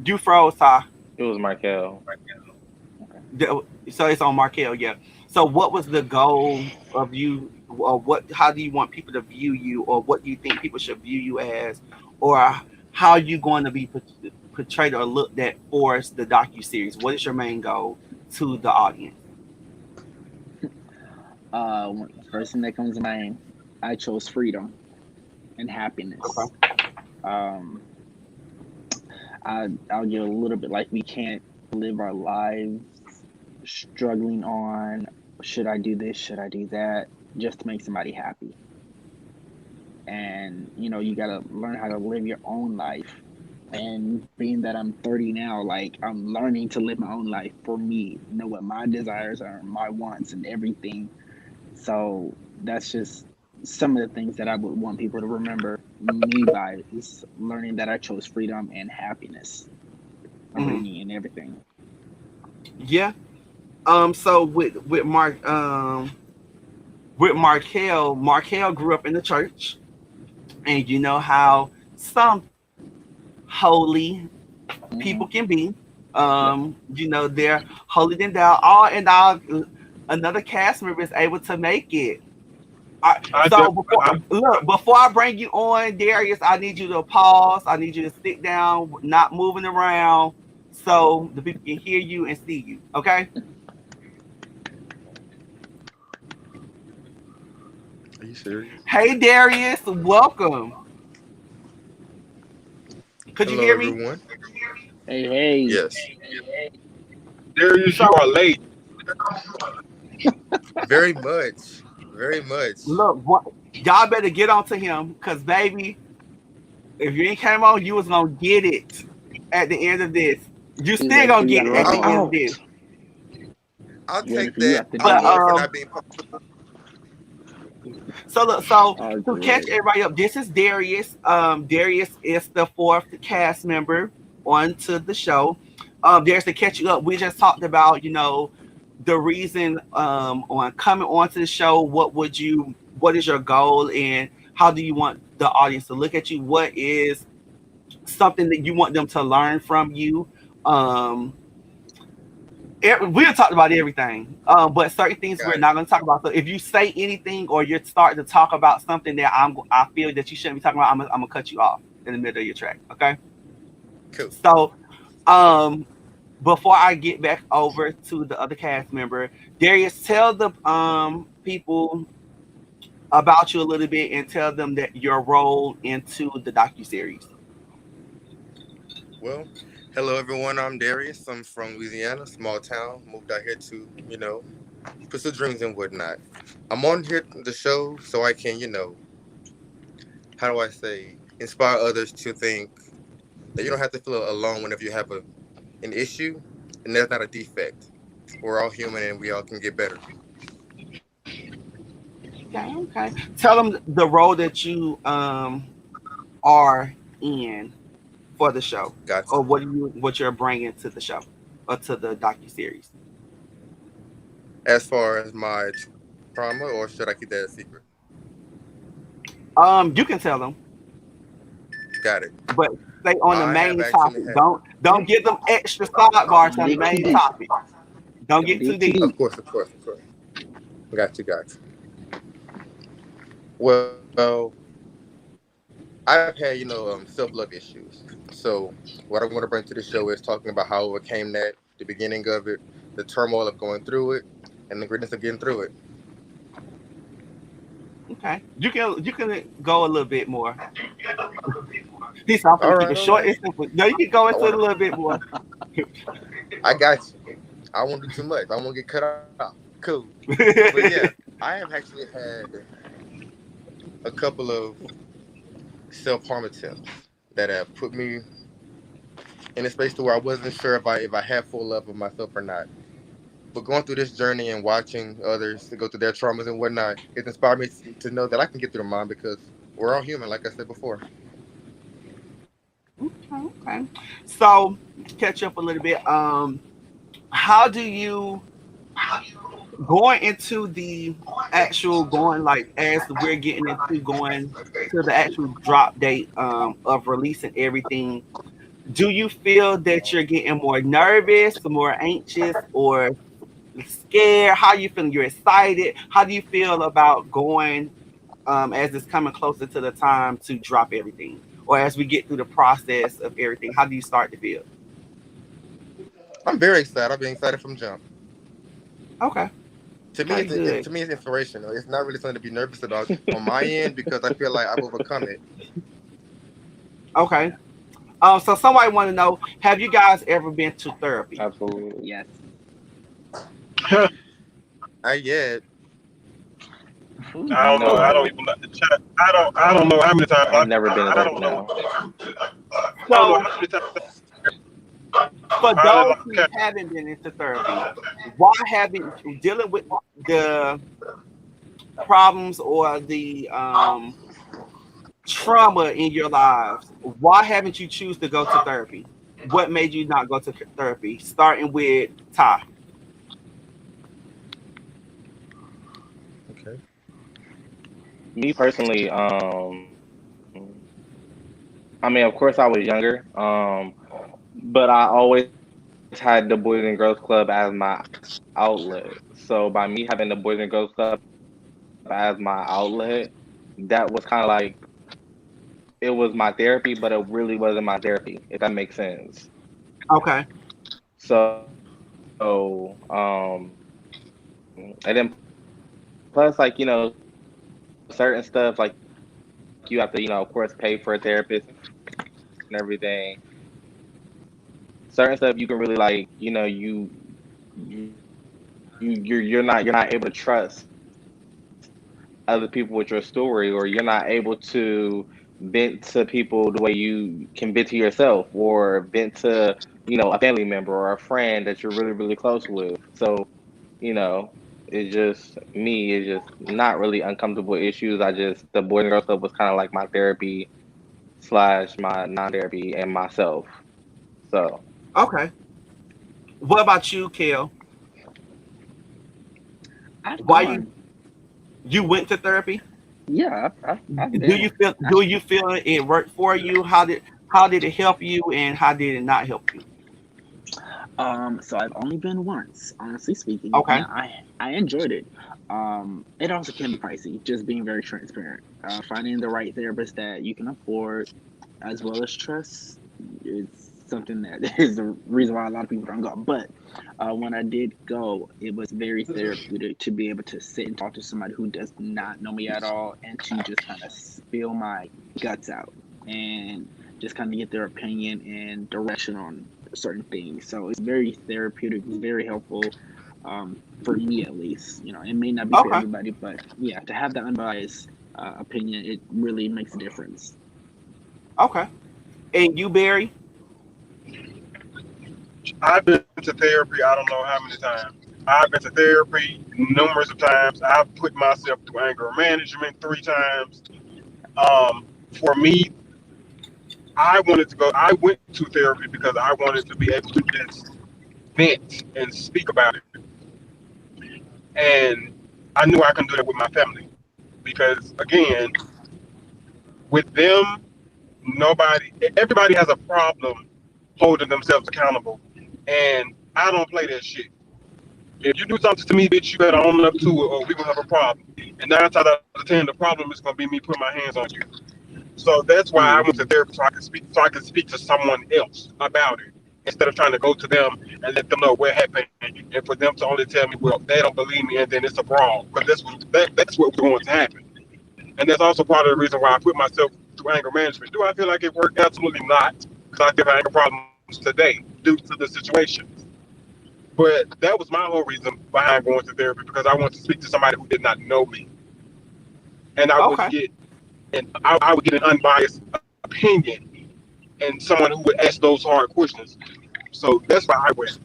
You froze, huh?
It was Markel.
Okay.
So it's on Markel, yeah. So what was the goal of you, or what, how do you want people to view you, or what do you think people should view you as, or how you going to be portrayed or looked at for the docu series? What is your main goal to the audience?
First thing that comes to mind, I chose freedom and happiness.
Okay.
Um, I'll give a little bit like we can't live our lives struggling on should I do this, should I do that, just to make somebody happy. And you gotta learn how to live your own life. And being that I'm 30 now, like I'm learning to live my own life for me, know what my desires are, my wants, and everything. So that's just some of the things that I would want people to remember me by is learning that I chose freedom and happiness over
Hmm.
any and everything.
Yeah. So with Markel grew up in the church, and you know how some holy
Hmm.
people can be.
Yep.
They're holier than thou. All and all, another cast member is able to make it.
I
So
def-
before
I,
look, before I bring you on, Darius, I need you to pause. I need you to sit down, not moving around, so the people can hear you and see you. Okay.
Are you serious?
Hey, Darius, welcome. Could you
Hello,
hear me?
everyone.
Hey, hey.
Yes,
Darius, you
So
are late.
very much, very much.
look, y'all better get onto him, cause baby, if you ain't came on, you was gonna get it at the end of this. You
He's
still
waiting for
gonna
you
get
after
it
the
at the end
I'll,
of
call.
this.
I'll
Waiting
take
for you
that
after
But
award for
this.
not being popular.
so look, so
Oh,
to catch
great.
everybody up, this is Darius. Darius is the fourth cast member onto the show. Darius, to catch you up, we just talked about, the reason on coming onto the show. What is your goal, and how do you want the audience to look at you? What is something that you want them to learn from you? Um, we have talked about everything, but certain things we're
Got it.
not going to talk about. So if you say anything or you're starting to talk about something that I feel that you shouldn't be talking about, I'm gonna cut you off in the middle of your track. Okay.
Cool.
So um, before I get back over to the other cast member, Darius, tell the people about you a little bit and tell them that your role into the docu series.
Well, hello, everyone. I'm Darius. I'm from Louisiana, small town. Moved out here to, pursue dreams and whatnot. I'm on here the show so I can, how do I say, inspire others to think that you don't have to feel alone whenever you have an issue, and that's not a defect. We're all human and we all can get better.
Okay, okay. Tell them the role that you are in for the show,
Gotcha.
or what you're bringing to the show or to the docu series.
As far as my trauma, or should I keep that a secret?
You can tell them,
Got it.
but stay on the
I have
main
actually
topic.
had,
Don't give them extra sidebars
Don't
on the
dig too
main
deep.
topic. Don't
Don't
get too
dig too
deep.
of
deep.
course, of course, of course. Well, I've had, self-love issues. So what I'm going to bring to the show is talking about how I overcame that, the beginning of it, the turmoil of going through it, and the greatness of getting through it.
Okay, you can go a little bit more. He's not going
All
to keep
right,
it
all
short
right.
and simple. No, you can go
I
into it
want
a
to.
little bit more.
I got you. I won't do too much. I won't get cut off. Cool. But yeah, I have actually had a couple of self-harm attempts that have put me in a space to where I wasn't sure if I had full love of myself or not. But going through this journey and watching others to go through their traumas and whatnot, it inspired me to know that I can get through mine because we're all human, like I said before.
Okay, okay. So catch up a little bit. How do you going into the actual going like as we're getting into going to the actual drop date of releasing everything? Do you feel that you're getting more nervous, more anxious, or scared? How you feeling? You're excited. How do you feel about going as it's coming closer to the time to drop everything, or as we get through the process of everything? How do you start to feel?
I'm very excited. I've been excited from jump.
Okay.
To me,
Okay, good.
to me it's inspirational. It's not really something to be nervous about on my end because I feel like I've overcome it.
Okay. So somebody want to know: have you guys ever been to therapy?
Absolutely.
Yes.
I yet.
Ooh,
I don't know. I don't
No,
even know the chat. I don't know how many times
I've never been to
I
therapy
don't know.
now.
I don't know
So
how many times
for
I did
those
like
who
okay.
haven't been into therapy, why haven't dealing with the problems or the trauma in your lives? Why haven't you choose to go to therapy? What made you not go to therapy? Starting with Ty.
Okay.
Me personally, I mean, of course, I was younger, but I always had the Boys and Girls Club as my outlet. So by me having the Boys and Girls Club as my outlet, that was kind of like it was my therapy, but it really wasn't my therapy, if that makes sense.
Okay.
So, and then plus, like, certain stuff, like you have to, of course, pay for a therapist and everything. Certain stuff you can really like, you're not able to trust other people with your story, or you're not able to vent to people the way you can vent to yourself, or vent to a family member or a friend that you're really close with. So it's just me. It's just not really uncomfortable issues. I just the Boys and Girls Club was kind of like my therapy slash my non-therapy and myself. So
Okay. What about you, Kel?
I've
Why you went to therapy?
yeah, I've
Do you
been.
feel
I,
do you feel it worked for you? How did it help you, and how did it not help you?
so I've only been once, honestly speaking, and
Okay.
I enjoyed it. It also can be pricey, just being very transparent. Finding the right therapist that you can afford as well as trust is something that is the reason why a lot of people don't go. But when I did go, it was very therapeutic to be able to sit and talk to somebody who does not know me at all and to just kind of spill my guts out and just kind of get their opinion and direction on certain things. So it's very therapeutic, it's very helpful, for me at least. It may not be for
Okay.
everybody, but yeah, to have that unbiased opinion, it really makes a difference.
Okay. And you, Barry?
I've been to therapy. I don't know how many times. I've been to therapy numerous of times. I've put myself through anger management 3 times. Um, for me, I wanted to go. I went to therapy because I wanted to be able to just vent and speak about it, and I knew I couldn't do that with my family because, again, with them, everybody has a problem holding themselves accountable, and I don't play that shit. If you do something to me, bitch, you better own up to it, or we gonna have a problem. And 9 times out of 10, the problem is gonna be me putting my hands on you. So that's why I went to
Hmm.
therapy so I can speak to someone else about it instead of trying to go to them and let them know what happened, and for them to only tell me, well, they don't believe me, and then it's a brawl because that's what's going to happen. And that's also part of the reason why I put myself through anger management. Do I feel like it worked? Absolutely not, because I still have anger problems today due to the situation. But that was my whole reason behind going to therapy because I wanted to speak to somebody who did not know me, and
Okay.
I would get an unbiased opinion and someone who would ask those hard questions. So that's why I went.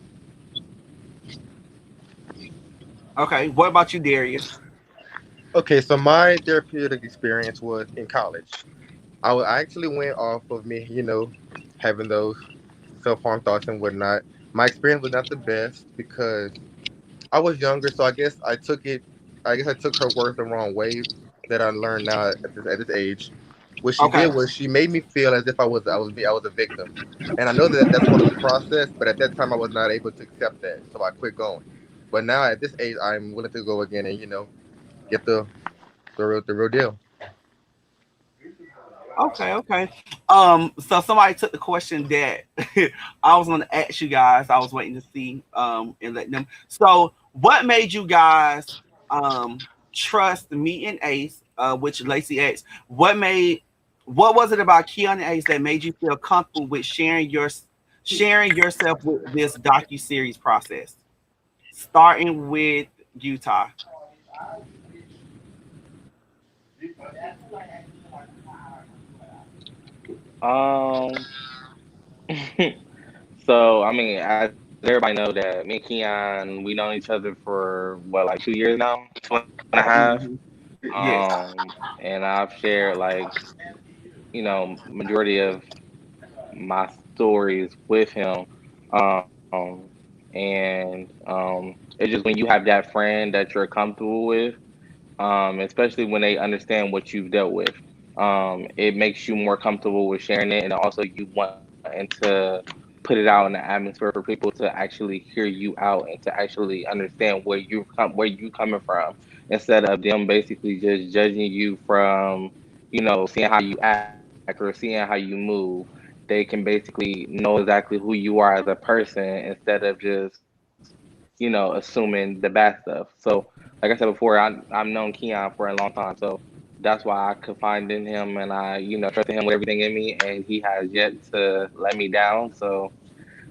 Okay. What about you, Darius?
Okay, so my therapeutic experience was in college. I actually went off of me, having those self harm thoughts and whatnot. My experience was not the best because I was younger, so I guess I took her words the wrong way that I learned now at this age. What she did
Okay.
was she made me feel as if I was a victim, and I know that that's part of the process. But at that time, I was not able to accept that, so I quit going. But now at this age, I'm willing to go again and get the real deal.
Okay, okay. So somebody took the question that I was gonna ask you guys. I was waiting to see and let them. So what made you guys trust me and Ace, which Lacey asked, what was it about Keon and Ace that made you feel comfortable with sharing yourself with this docu series process? Starting with Utah.
Um, so I mean, as everybody know that me and Keon, we known each other for what, like 2 years now, 2.5.
Hmm. Yes.
And I've shared like, majority of my stories with him. Um, and it's just when you have that friend that you're comfortable with, especially when they understand what you've dealt with. It makes you more comfortable with sharing it, and also you wanting to put it out in the atmosphere for people to actually hear you out and to actually understand where you coming from, instead of them basically just judging you from, seeing how you act or seeing how you move. They can basically know exactly who you are as a person instead of just, assuming the bad stuff. So like I said before, I've known Keon for a long time, so that's why I confided in him and I, trusted him with everything in me, and he has yet to let me down. So,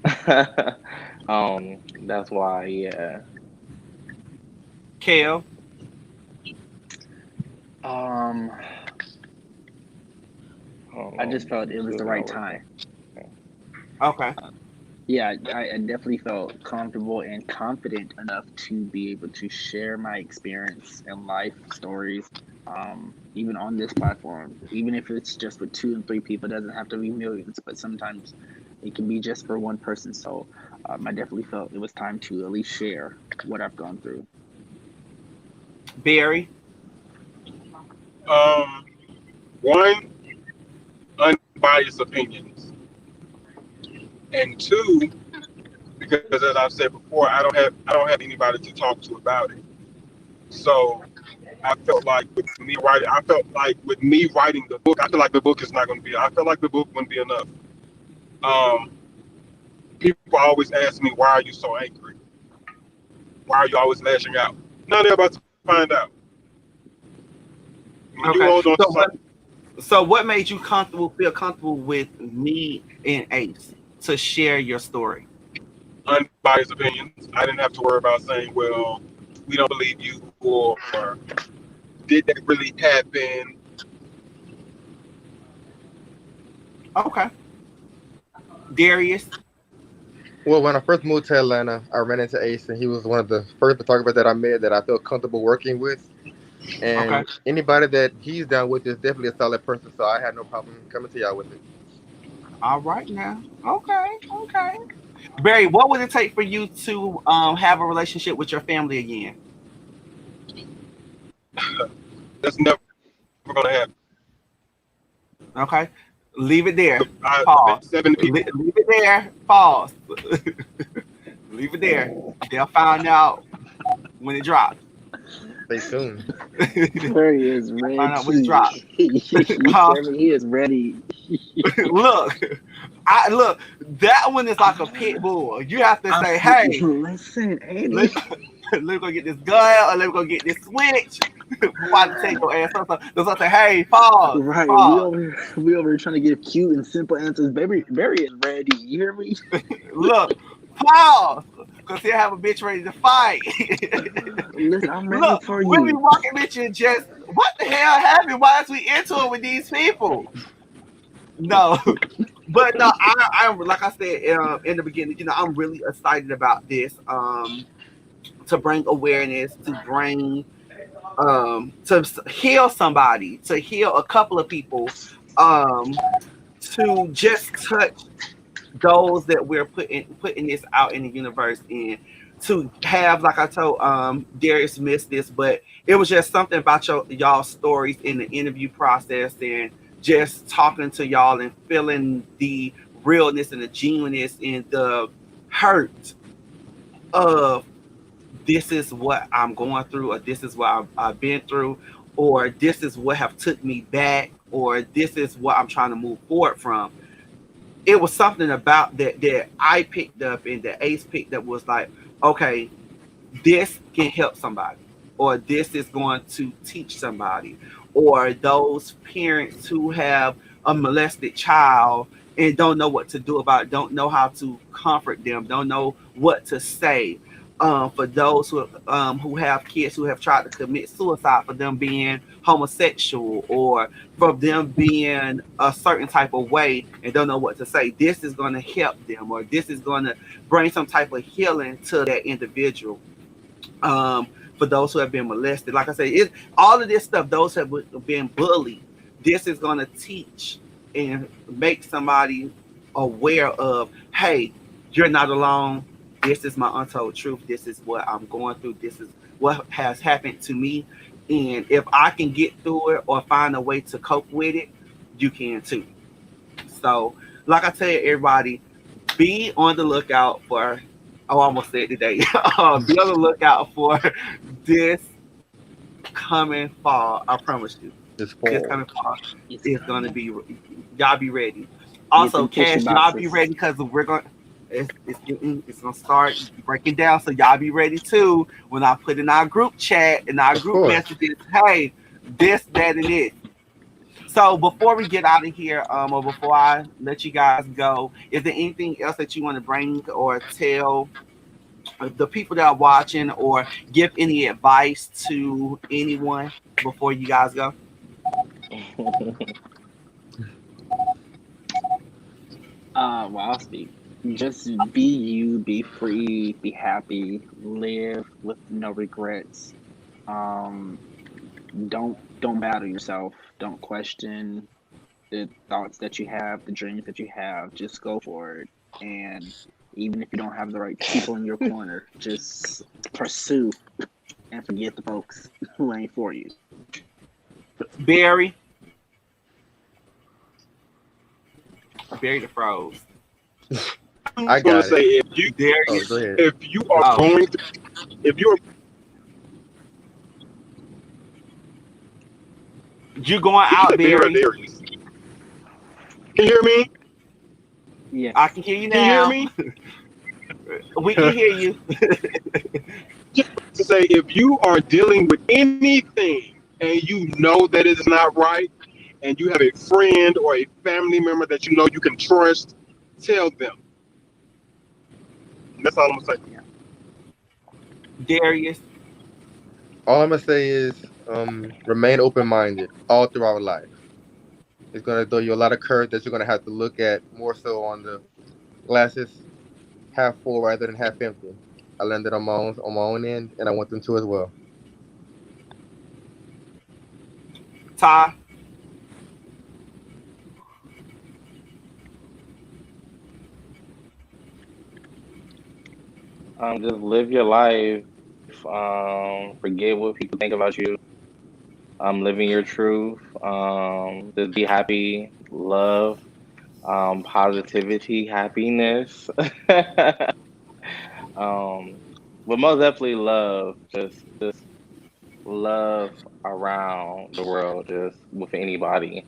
that's why, yeah.
Kale.
Um,
I don't
I
know.
just felt it was the
Still
right
not working.
time.
Okay.
Yeah, I definitely felt comfortable and confident enough to be able to share my experience and life stories, even on this platform. Even if it's just with two and three people, it doesn't have to be millions, but sometimes it can be just for one person. So I definitely felt it was time to at least share what I've gone through.
Barry.
Um, one, unbiased opinions, and two, because as I've said before, I don't have anybody to talk to about it. So I felt like with me writing the book, I feel like the book is not going to be. I felt like the book wouldn't be enough. Um, People always ask me, why are you so angry? Why are you always lashing out? Now they're about to find out. When you
Okay.
hold on to
So
something,
what made you feel comfortable with me and Ace to share your story?
unbiased opinions, I didn't have to worry about saying, well, we don't believe you, or did that really happen?
Okay. Darius.
Well, when I first moved to Atlanta, I ran into Ace, and he was one of the first photographers that I met that I felt comfortable working with.
Okay.
And anybody that he's down with is definitely a solid person, so I had no problem coming to y'all with it.
All right now. Okay. Okay. Barry, what would it take for you to have a relationship with your family again?
That's never going to happen.
Okay. Leave it there.
I've met
Pause.
7 people.
Leave it there. Pause. Leave it there. They'll find out when it drops.
Stay tuned.
Barry is
Find out when it
ready.
drops.
You
Huh?
hear me? He is ready.
Look, look. That one is like a pit bull. You have to say, "Hey,
Listen, Andy.
let, let me go get this gun, or let me go get this switch." Before I take your ass up, so I say, "Hey, pause,
Right,
pause."
we over here trying to give cute and simple answers. Baby, Barry is ready. You hear me?
Look, pause, cause he'll have a bitch ready to fight.
Listen, I'm ready
Look,
for
we'll be
you.
walking with you just what the hell happened? Why is we into it with these people? No, but no, I'm like I said in the beginning. I'm really excited about this. To bring awareness, to bring to heal somebody, to heal a couple of people, um, to just touch those that we're putting this out in the universe and to have, like I told Darius missed this, but it was just something about y'all stories in the interview process and just talking to y'all and feeling the realness and the genuineness and the hurt of this is what I'm going through, or this is what I've been through, or this is what have took me back. or this is what I'm trying to move forward from. It was something about that I picked up and that Ace picked up was like, okay, this can help somebody, or this is going to teach somebody, or those parents who have a molested child and don't know what to do about it, don't know how to comfort them, don't know what to say. For those who have kids who have tried to commit suicide for them being homosexual or for them being a certain type of way and don't know what to say, this is going to help them, or this is going to bring some type of healing to that individual. um, for those who have been molested. Like I said, all of this stuff. Those have been bullied. This is going to teach and make somebody aware of, hey, you're not alone. This is my untold truth. This is what I'm going through. This is what has happened to me. And if I can get through it or find a way to cope with it, you can too. So, like I tell everybody, be on the lookout for. Oh, I almost said today. Be on the lookout for this coming fall. I promise you,
This
this
fall.
coming fall
It's
is going to
coming.
be. Y'all be ready.
Get
Also,
them tissue
Cash, y'all be
boxes.
ready because we're going. It's gonna start breaking down. So y'all be ready too. When I put in our group chat and our
Of
group
course.
messages, hey, this, that, and it. So before we get out of here, or before I let you guys go, is there anything else that you want to bring or tell the people that are watching, or give any advice to anyone before you guys go?
Well, I'll speak. Just be you, be free, be happy, live with no regrets. Um, don't battle yourself. Don't question the thoughts that you have, the dreams that you have. Just go for it. And even if you don't have the right people in your corner, just pursue and forget the folks who ain't for you.
Barry, Barry the froze.
I
I'm gonna
got
say
it. Oh,
Darius,
go ahead.
if you are
oh,
going to, if you're
you going
did you
out,
say Bear or
Barry?
Darius? Can you hear me?
Yes.
I can hear you
Can you hear
now.
me?
We can hear you.
To say if you are dealing with anything and you know that it is not right, and you have a friend or a family member that you know you can trust, tell them. That's all I'm gonna say.
Darius,
All I'm gonna say is, remain open-minded all throughout life. It's gonna throw you a lot of curves that you're gonna have to look at more so on the glasses half full rather than half empty. I learned it on my own end, and I want them to as well.
Ty,
Just live your life. Forget what people think about you. Living your truth. Just be happy. Love. Positivity. Happiness. um, but most definitely love. Just love around the world. Just with anybody.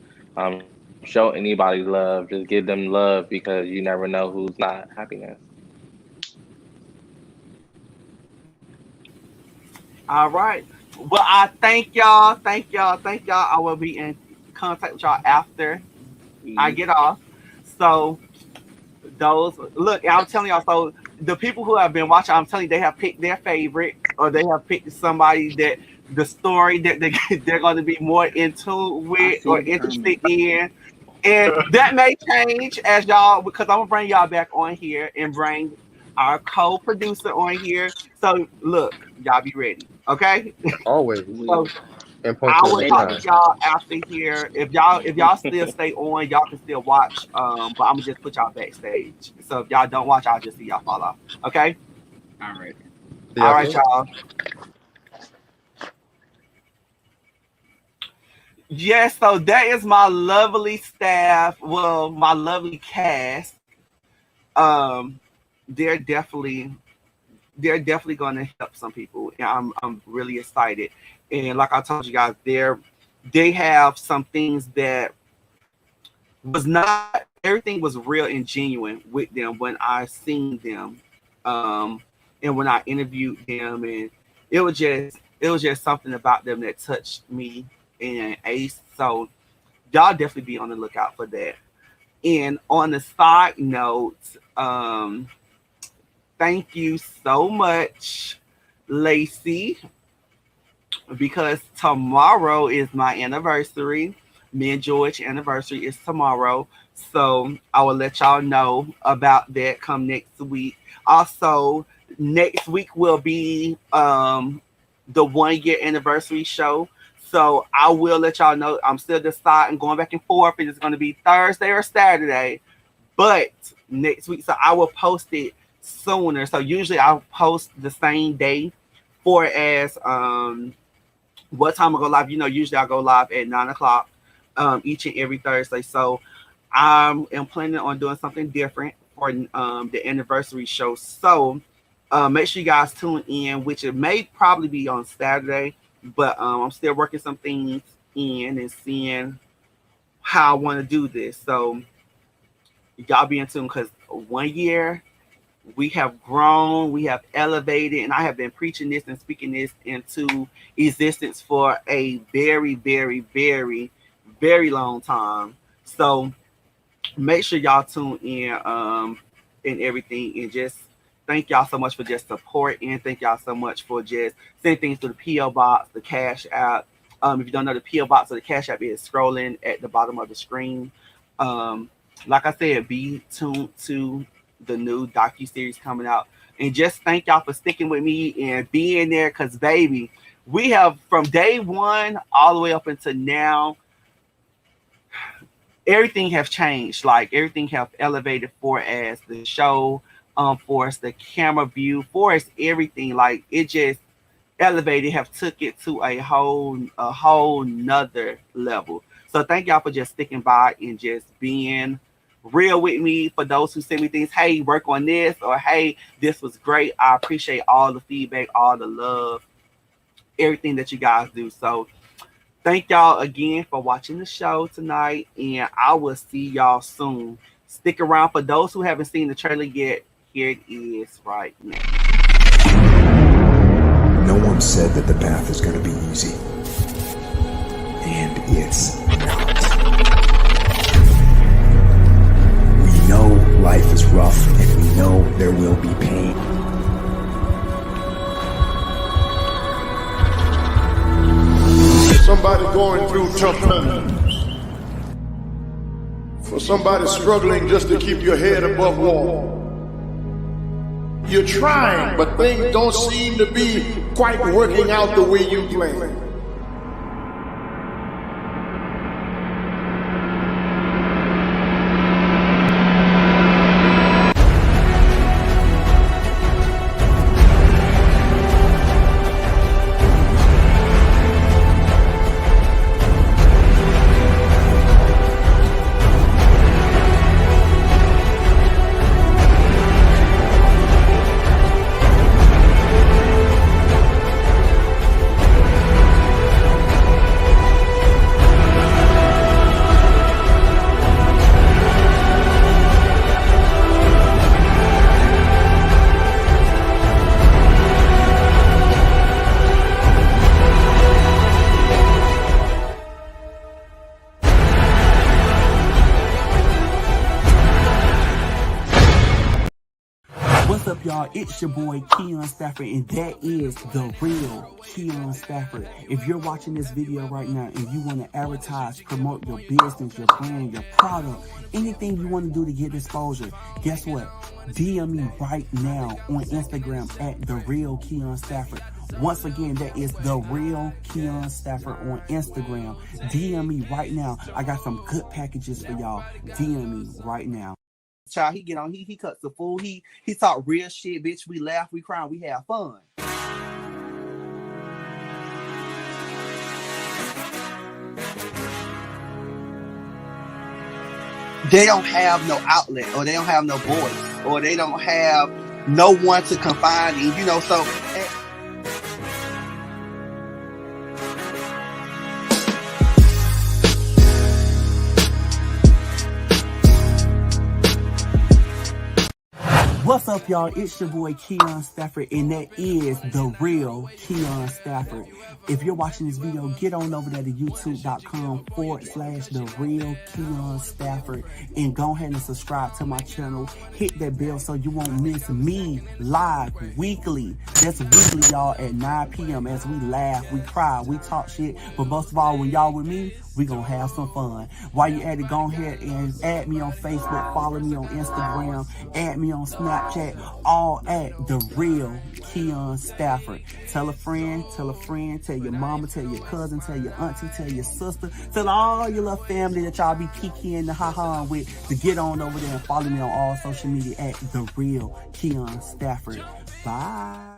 Show anybody love. Just give them love because you never know who's not happiness.
all right. Well, I thank y'all. Thank y'all. Thank y'all. I will be in contact with y'all after I
Yep.
get off. So those look, I'm telling y'all. So the people who have been watching, I'm telling you, they have picked their favorite, or they have picked somebody that the story that they're going to be more in tune
I
with or
feel
interested
determined.
in. And that may change as y'all, because I'm gonna bring y'all back on here and bring our co-producer on here. So look, y'all be ready, okay?
Always
So
We
and
I
punctual
will
every
talk
ready.
to
time.
y'all after here. If y'all still stay on, y'all can still watch. But I'm gonna just put y'all backstage. So if y'all don't watch, I'll just see y'all fall off. Okay?
All right.
See
All
y'all
right,
soon.
y'all. Yes, so that is my lovely staff. Well, my lovely cast. Um, they're definitely they're definitely going to help some people, and I'm really excited. And like I told you guys, they have some things that was not everything was real and genuine with them when I seen them, um, and when I interviewed them, and it was just something about them that touched me and Ace. So y'all definitely be on the lookout for that. And on the side note, thank you so much, Lacey, because tomorrow is my anniversary. Me and George anniversary is tomorrow. So I will let y'all know about that come next week. Also, next week will be the 1 year anniversary show. So I will let y'all know. I'm still deciding, going back and forth. If it's going to be Thursday or Saturday, but next week. So I will post it sooner. So usually I'll post the same day for as what time I go live. Usually I go live at 9 o'clock each and every Thursday. So I am planning on doing something different for the anniversary show. So make sure you guys tune in, which it may probably be on Saturday, but I'm still working some things in and seeing how I want to do this. So y'all be in tune, because 1 year we have grown, we have elevated, and I have been preaching this and speaking this into existence for a very, very, very, very long time. So make sure y'all tune in and everything, and just thank y'all so much for just supporting. Thank y'all so much for just sending things to the PO box, the Cash App. If you don't know, the PO box or the Cash App is scrolling at the bottom of the screen. Like I said, be tuned to the new docu-series coming out, and just thank y'all for sticking with me and being there, because baby, we have, from day one all the way up until now, everything have changed. Like, everything have elevated for as the show, for us the camera view, for us everything. Like, it just elevated, have took it to a whole nother level. So thank y'all for just sticking by and just being real with me. For those who send me things, hey, work on this, or hey, this was great. I appreciate all the feedback, all the love, everything that you guys do. So thank y'all again for watching the show tonight, and I will see y'all soon. Stick around. For those who haven't seen the trailer yet, here it is right now.
No one said that the path is going to be easy. And it's not. We know life is rough, and we know there will be pain.
Somebody going through tough times. For somebody struggling just to keep your head above water. You're trying, but things don't seem to be quite working out the way you planned.
What's up, y'all? It's your boy Keon Stafford, and that is the real Keon Stafford. If you're watching this video right now and you want to advertise, promote your business, your brand, your product, anything you want to do to get exposure, guess what? DM me right now on Instagram at the real Keon Stafford. Once again, that is the real Keon Stafford on Instagram. DM me right now. I got some good packages for y'all. DM me right now. Child, he get on, he cuts the fool, he talk real shit, bitch. We laugh, we cry, we have fun. They don't have no outlet, or they don't have no voice, or they don't have no one to confide in, so What's up, y'all? It's your boy Keon Stafford, and that is the real Keon Stafford. If you're watching this video, get on over there to youtube.com/the real Keon Stafford and go ahead and subscribe to my channel. Hit that bell so you won't miss me live weekly. That's weekly, y'all, at 9 p.m. as we laugh, we cry, we talk shit. But most of all, when y'all with me, we gonna have some fun. While you at it, go ahead and add me on Facebook, follow me on Instagram, add me on Snapchat, all at the real Keon Stafford. Tell a friend, tell your mama, tell your cousin, tell your auntie, tell your sister, tell all your little family that y'all be kikiing and ha-ha with to get on over there and follow me on all social media at the real Keon Stafford. Bye.